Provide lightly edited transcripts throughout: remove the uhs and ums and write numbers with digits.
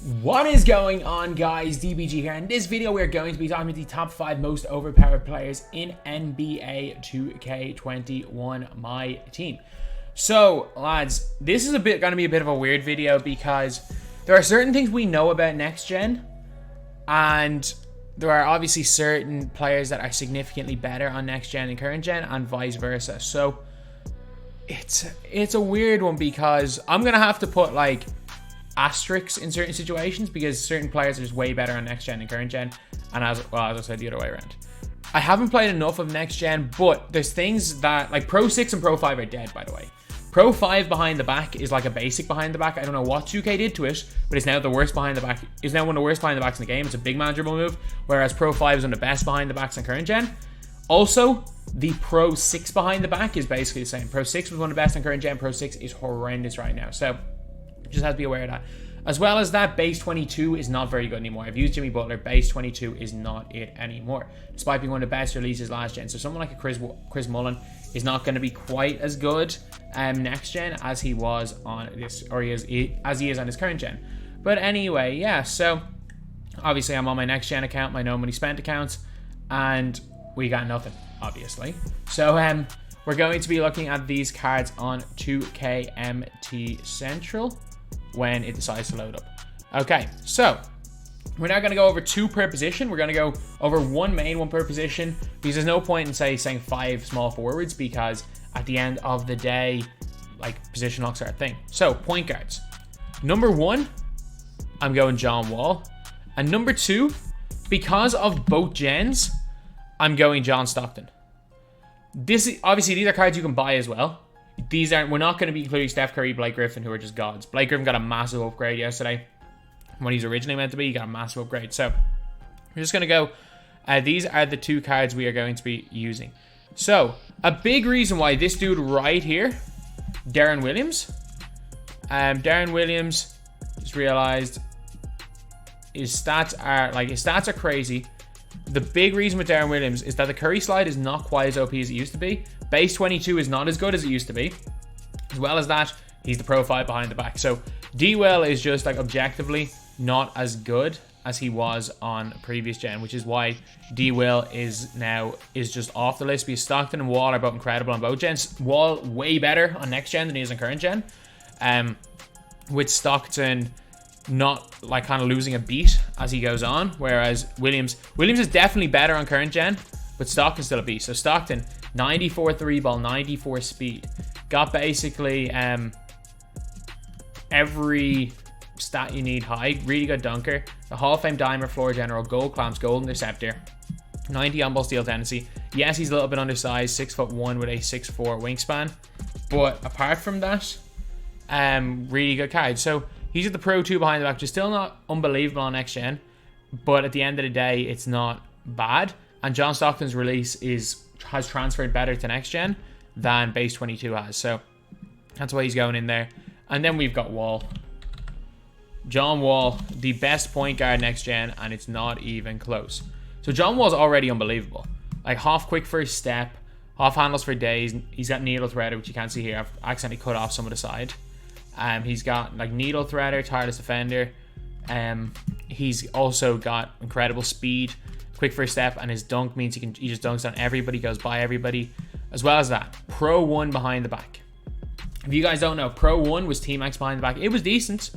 What is going on, guys? DBG here. In this video, we're going to be talking about the top 5 most overpowered players in NBA 2K21 MyTEAM. So, lads, this is going to be a bit of a weird video because there are certain things we know about next gen, and there are obviously certain players that are significantly better on next gen and current gen, and vice versa. So, it's a weird one because I'm gonna have to put like asterisks in certain situations because certain players are just way better on next gen and current gen, and as I said, the other way around. I haven't played enough of next gen, but there's things that like Pro 6 and Pro 5 are dead, by the way. Pro 5 behind the back is like a basic behind the back. I don't know what 2K did to it, but it's now the worst behind the back. It's now one of the worst behind the backs in the game. It's a big man dribble move, whereas Pro 5 is one of the best behind the backs in current gen. Also, the Pro 6 behind the back is basically the same. Pro 6 was one of the best in current gen. Pro 6 is horrendous right now. So just have to be aware of that. As well as that, base 22 is not very good anymore. I've used Jimmy Butler. Base 22 is not it anymore, despite being one of the best releases last gen. So someone like a Chris Mullen is not going to be quite as good next gen as he was on this, or as he is on his current gen. But anyway, yeah. So obviously, I'm on my next gen account, my no money spent accounts, and we got nothing, obviously. So we're going to be looking at these cards on 2KMT Central when it decides to load up. Okay, so we're now going to go over 2 per position. We're going to go over 1 main, 1 per position, because there's no point in saying 5 small forwards, because at the end of the day, like, position locks are a thing. So point guards. Number 1, I'm going John Wall, and number 2, because of both gens, I'm going John Stockton. Obviously, these are cards you can buy as well. We're not going to be including Steph Curry, Blake Griffin, who are just gods. Blake Griffin got a massive upgrade yesterday. When he's originally meant to be, he got a massive upgrade. So we're just going to go. These are the 2 cards we are going to be using. So a big reason why this dude right here, Darren Williams, just realized his stats are crazy. The big reason with Darren Williams is that the Curry slide is not quite as OP as it used to be. Base 22 is not as good as it used to be. As well as that, he's the Pro 5 behind the back. So D-Well is just like objectively not as good as he was on previous gen, which is why D-Will is just off the list, because Stockton and Wall are both incredible on both gens. Wall way better on next gen than he is on current gen. With Stockton not like kind of losing a beat as he goes on, whereas Williams is definitely better on current gen, but Stockton's still a beast. So Stockton, 94 3 ball, 94 speed, got basically every stat you need high. Really good dunker, the Hall of Fame diamond, floor general, gold clamps, gold interceptor, 90 on ball steal tendency. Yes, he's a little bit undersized, 6'1" with a 6'4" wingspan, but apart from that, really good card. So he's at the Pro 2 behind the back, which is still not unbelievable on next gen, but at the end of the day, it's not bad. And John Stockton's release has transferred better to next gen than base 22 has, so that's why he's going in there. And then we've got Wall. John Wall, the best point guard next gen, and it's not even close. So John Wall's already unbelievable. Like half quick first step, half handles for days. He's got needle threader, which you can't see here. I've accidentally cut off some of the side. He's got like needle threader, tireless defender. He's also got incredible speed, quick first step, and his dunk means he just dunks on everybody, goes by everybody. As well as that, Pro 1 behind the back. If you guys don't know, Pro 1 was T-Max behind the back. It was decent.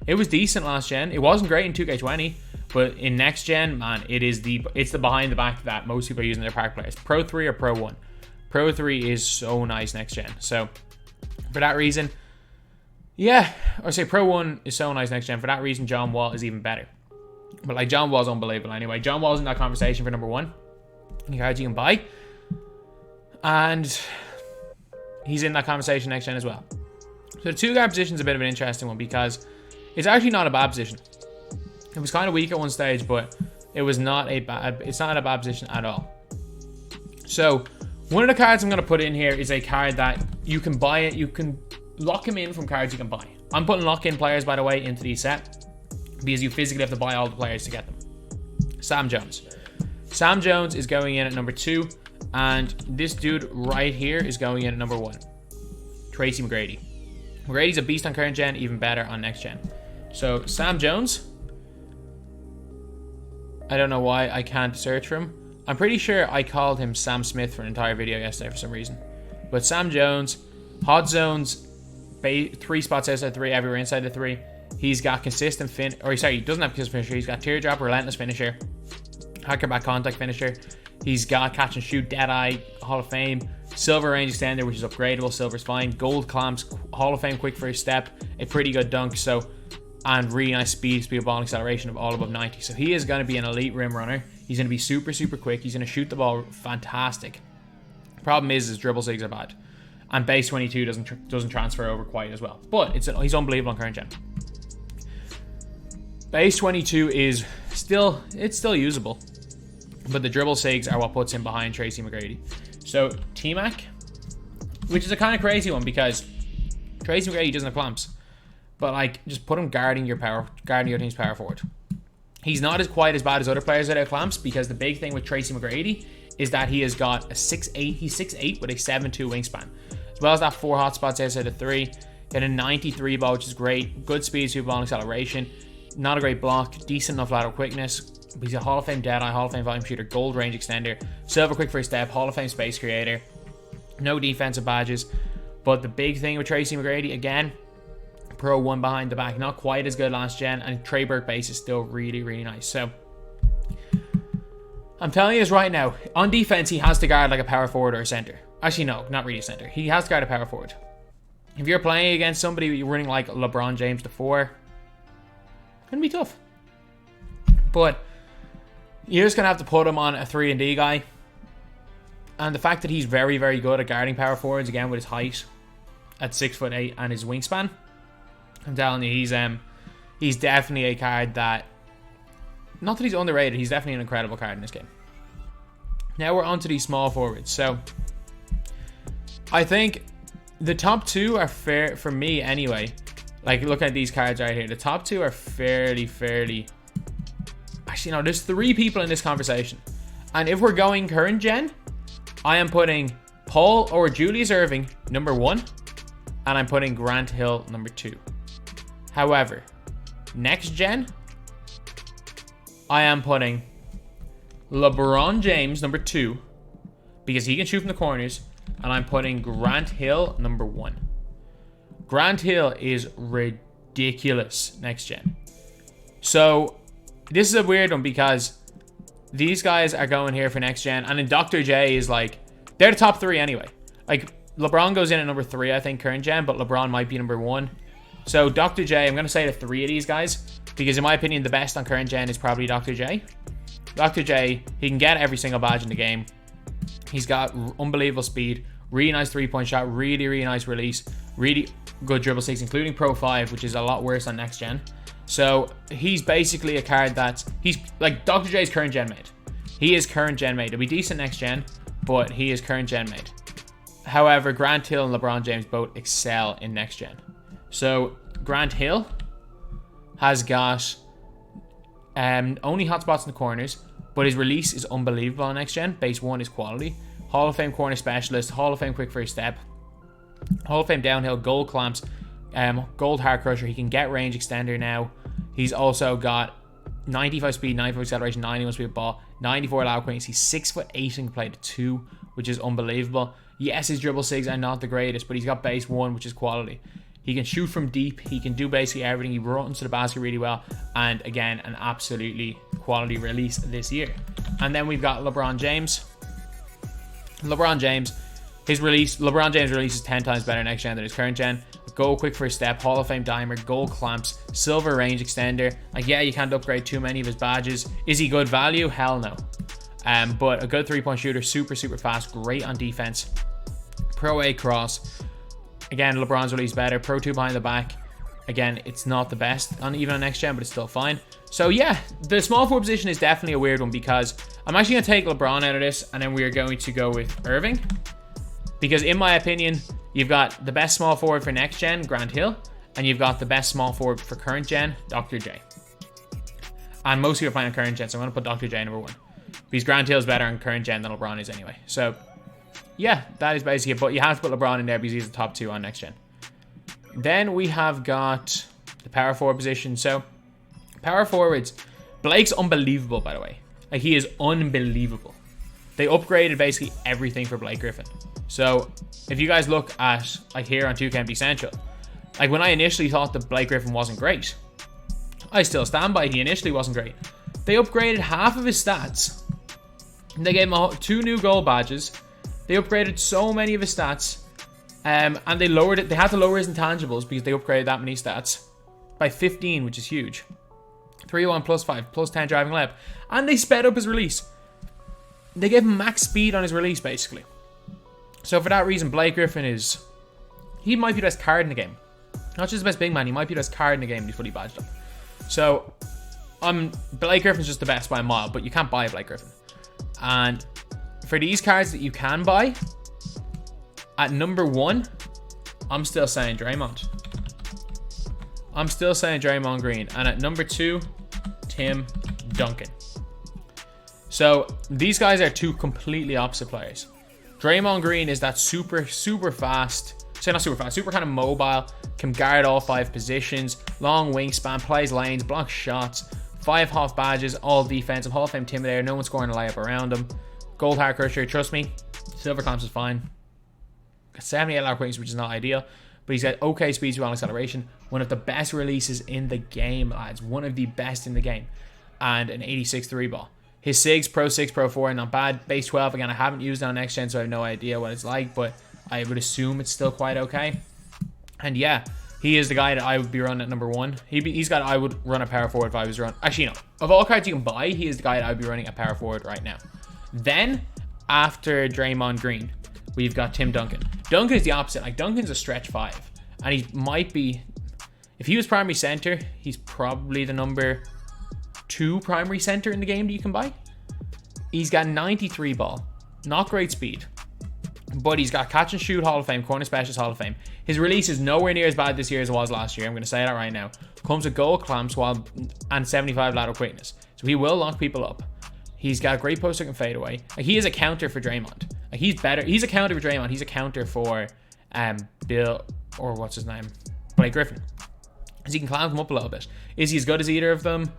It was decent last gen. It wasn't great in 2K20, but in next gen, man, it's the behind the back that most people are using their park players. Pro 3 or Pro 1. Pro 3 is so nice next gen. So for that reason, yeah, or say Pro 1 is so nice next gen. For that reason, John Wall is even better. But like, John Wall's unbelievable anyway. John Wall's in that conversation for number 1. The cards you can buy. And he's in that conversation next gen as well. So the 2 guard position is a bit of an interesting one because it's actually not a bad position. It was kind of weak at one stage, but it's not a bad position at all. So one of the cards I'm going to put in here is a card that you can buy it. You can lock him in from cards you can buy. I'm putting lock-in players, by the way, into the set because you physically have to buy all the players to get them. Sam Jones. Sam Jones is going in at number 2, and this dude right here is going in at number 1. Tracy McGrady. McGrady's a beast on current gen, even better on next gen. So Sam Jones I don't know why I can't search for him. I'm pretty sure I called him Sam Smith for an entire video yesterday for some reason. But Sam Jones, hot zones, 3 spots outside 3, everywhere inside the 3. He's got consistent he doesn't have consistent finisher. He's got teardrop, relentless finisher, hacker back contact finisher. He's got catch and shoot, Deadeye, Hall of Fame, silver range extender, which is upgradable. Silver's fine. Gold clamps, Hall of Fame quick first step, a pretty good dunk. And really nice speed ball acceleration of all above 90. So he is going to be an elite rim runner. He's going to be super, super quick. He's going to shoot the ball fantastic. Problem is his dribble sigs are bad. And base 22 doesn't transfer over quite as well. But he's unbelievable on current gen. Base 22 is still usable. But the dribble sigs are what puts him behind Tracy McGrady. So T-Mac, which is a kind of crazy one because Tracy McGrady doesn't have clamps. But like, just put him guarding your team's power forward. He's not quite as bad as other players that have clamps, because the big thing with Tracy McGrady is that he has got a 6'8". He's 6'8" with a 7'2" wingspan, as well as that 4 hotspots outside of 3. Got a 93 ball, which is great. Good speed, super ball, and acceleration. Not a great block. Decent enough lateral quickness. He's a Hall of Fame Deadeye, Hall of Fame volume shooter, gold range extender, silver quick first step, Hall of Fame space creator. No defensive badges. But the big thing with Tracy McGrady, again, Pro 1 behind the back, not quite as good last gen, and Trey Burke base is still really, really nice. So I'm telling you this right now, on defense he has to guard like a power forward or a center. Actually, no, not really a center. He has to guard a power forward. If you're playing against somebody you're running like LeBron James to 4, it's gonna be tough. But you're just gonna have to put him on a 3-and-D guy. And the fact that he's very, very good at guarding power forwards, again with his height at 6'8" and his wingspan, I'm telling you, he's definitely a card that, not that he's underrated, he's definitely an incredible card in this game. Now we're on to these small forwards. So I think the top 2 are fair for me anyway. Like, look at these cards right here. The top 2 are fairly. Actually, no, there's 3 people in this conversation. And if we're going current gen, I am putting Paul or Julius Erving number 1, and I'm putting Grant Hill number 2. However, next gen, I am putting LeBron James number 2 because he can shoot from the corners, and I'm putting Grant Hill number 1. Grant Hill is ridiculous next gen. So this is a weird one because these guys are going here for next gen, and then Dr. J is like, they're the top 3 anyway. Like, LeBron goes in at number 3, I think, current gen, but LeBron might be number 1. So Dr. J, I'm going to say the 3 of these guys, because in my opinion, the best on current gen is probably Dr. J. Dr. J, he can get every single badge in the game. He's got unbelievable speed, really nice 3-point shot, really, really nice release, really good dribble 6, including Pro 5, which is a lot worse on next gen. So he's basically a card he's like Dr. J's current gen made. He is current gen made. It'll be decent next gen, but he is current gen made. However, Grant Hill and LeBron James both excel in next gen. So Grant Hill has got only hotspots in the corners, but his release is unbelievable on next gen. Base 1 is quality. Hall of Fame corner specialist, Hall of Fame quick first step, Hall of Fame downhill, gold clamps, gold hard crusher. He can get range extender now. He's also got 95 speed, 94 acceleration, 91 speed ball, 94 loud quickness. He's 6'8" and can play the 2, which is unbelievable. Yes, his dribble sigs are not the greatest, but he's got base 1, which is quality. He can shoot from deep. He can do basically everything. He runs to the basket really well. And again, an absolutely quality release this year. And then we've got LeBron James. LeBron James release is 10 times better next gen than his current gen. Gold quick first step, Hall of Fame dimer, gold clamps, silver range extender. Like, yeah, you can't upgrade too many of his badges. Is he good value? Hell no. But a good 3-point shooter, super, super fast, great on defense. Pro A cross. Again, LeBron's release better. Pro 2 behind the back. Again, it's not the best even on next gen, but it's still fine. So yeah, the small forward position is definitely a weird one because I'm actually going to take LeBron out of this, and then we are going to go with Erving. Because in my opinion, you've got the best small forward for next gen, Grant Hill, and you've got the best small forward for current gen, Dr. J. And most of you are playing on current gen, so I'm going to put Dr. J number 1. Because Grant Hill is better on current gen than LeBron is anyway. So yeah, that is basically it. But you have to put LeBron in there because he's the top 2 on next gen. Then we have got the power forward position. So power forwards, Blake's unbelievable, by the way. Like, he is unbelievable. They upgraded basically everything for Blake Griffin. So, if you guys look at, like, here on 2K Central, like, when I initially thought that Blake Griffin wasn't great, I still stand by it. He initially wasn't great. They upgraded half of his stats. They gave him 2 new gold badges. They upgraded so many of his stats. And they lowered it. They had to lower his intangibles because they upgraded that many stats by 15, which is huge. 3-1 plus 5 plus 10 driving lab. And they sped up his release. They gave him max speed on his release, basically. So for that reason, Blake Griffin he might be the best card in the game. Not just the best big man, he might be the best card in the game. He's fully badged up. So Blake Griffin's just the best by a mile, but you can't buy Blake Griffin. And for these cards that you can buy, at number 1, I'm still saying Draymond. I'm still saying Draymond Green. And at number 2, Tim Duncan. So these guys are 2 completely opposite players. Draymond Green is that super fast, not super fast, super kind of mobile, can guard all 5 positions, long wingspan, plays lanes, blocks shots, 5 half badges, all defensive, Hall of Fame intimidator, no one's scoring a layup around him. Gold Heart Crusher, trust me, Silver Clamps is fine. 78 hour quickness, which is not ideal, but he's got okay speed to acceleration. One of the best releases in the game, lads. One of the best in the game. And an 86 3 ball. His SIGs, Pro 6, Pro 4, not bad. Base 12, again, I haven't used it on next gen, so I have no idea what it's like, but I would assume it's still quite okay. And yeah, he is the guy that I would be running at number 1. He's got, I would run a power forward if I was running. Actually, no. Of all cards you can buy, he is the guy that I would be running a power forward right now. Then, after Draymond Green, we've got Tim Duncan. Duncan is the opposite. Like, Duncan's a stretch 5. And he might be, if he was primary center, he's probably the number 2 primary center in the game that you can buy. He's got 93 ball. Not great speed. But he's got catch and shoot Hall of Fame, corner specialist Hall of Fame. His release is nowhere near as bad this year as it was last year. I'm going to say that right now. Comes with gold clamps and 75 lateral quickness. So he will lock people up. He's got great post and fadeaway. Like, he is a counter for Draymond. Like, he's better. He's a counter for Draymond. He's a counter for Bill, or what's his name? Blake Griffin. Because he can clamp him up a little bit. Is he as good as either of them?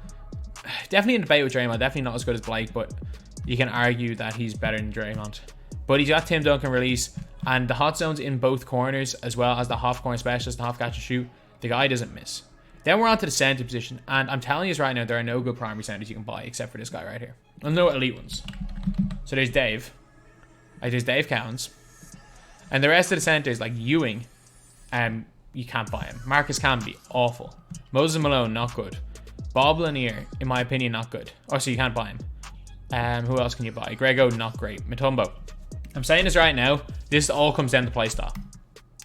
Definitely in debate with Draymond. Definitely not as good as Blake, but you can argue that he's better than Draymond. But he's got Tim Duncan release, and the hot zones in both corners, as well as the half corner specialist, the half catch and shoot. The guy doesn't miss. Then we're on to the center position, and I'm telling you right now, there are no good primary centers you can buy except for this guy right here. And no elite ones. So there's Dave. There's Dave Cowens. And the rest of the centers, like Ewing, you can't buy him. Marcus Camby, awful. Moses Malone, not good. Bob Lanier, in my opinion, not good. Oh, so you can't buy him. Who else can you buy? Greg Oden, not great. Mutombo. I'm saying this right now. This all comes down to playstyle.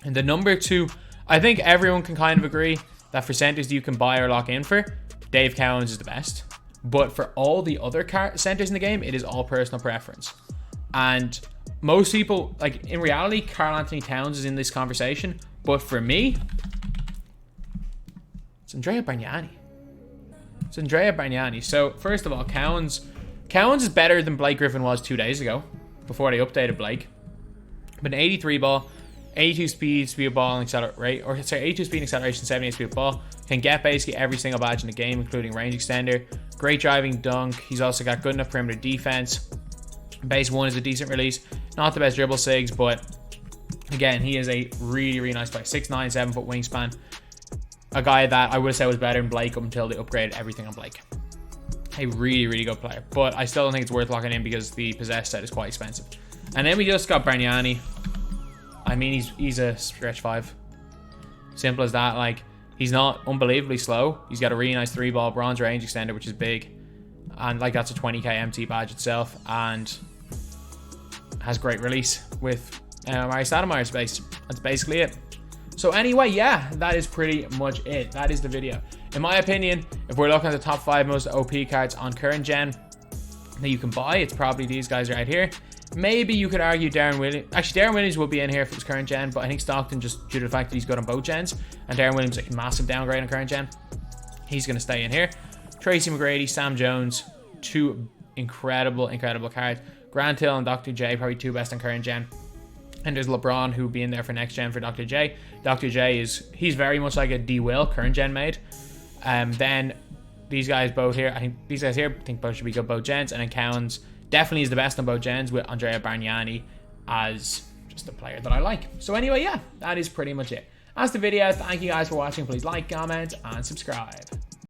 And the number 2, I think everyone can kind of agree that for centers you can buy or lock in for, Dave Cowens is the best. But for all the other centers in the game, it is all personal preference. And most people, like, in reality, Karl Anthony Towns is in this conversation. But for me, it's Andrea Bargnani. It's Andrea Bargnani. So, first of all, Cowens is better than Blake Griffin was 2 days ago, before they updated Blake. But an 83 ball, 82 speed ball and accelerate, or sorry, 82 speed and acceleration, 78 speed ball. Can get basically every single badge in the game, including range extender. Great driving dunk. He's also got good enough perimeter defense. Base 1 is a decent release. Not the best dribble sigs, but again, he is a really, really nice player. 6'9", 7 foot wingspan. A guy that I would say was better than Blake up until they upgraded everything on Blake. A really, really good player. But I still don't think it's worth locking in because the possessed set is quite expensive. And then we just got Bargnani. I mean, he's a stretch 5. Simple as that. Like, he's not unbelievably slow. He's got a really nice 3-ball bronze range extender, which is big. And, like, that's a 20k MT badge itself. And has great release with Mari Stoudemire's base. That's basically it. So anyway, yeah, that is pretty much it. That is the video. In my opinion, if we're looking at the top 5 most OP cards on current gen that you can buy, it's probably these guys right here. Maybe you could argue Darren Williams. Actually, Darren Williams will be in here if it was current gen, but I think Stockton, just due to the fact that he's good on both gens, and Darren Williams is a massive downgrade on current gen, he's going to stay in here. Tracy McGrady, Sam Jones, 2 incredible cards. Grant Hill and Dr. J, probably 2 best on current gen. And there's LeBron, who'll be in there for next gen for Dr. J. Dr. J he's very much like a D. Will, current gen made. Then these guys both here. I think these guys here, I think both should be good both gens. And then Cowens definitely is the best on both gens with Andrea Bargnani as just a player that I like. So anyway, yeah, that is pretty much it. That's the video. Thank you guys for watching. Please like, comment, and subscribe.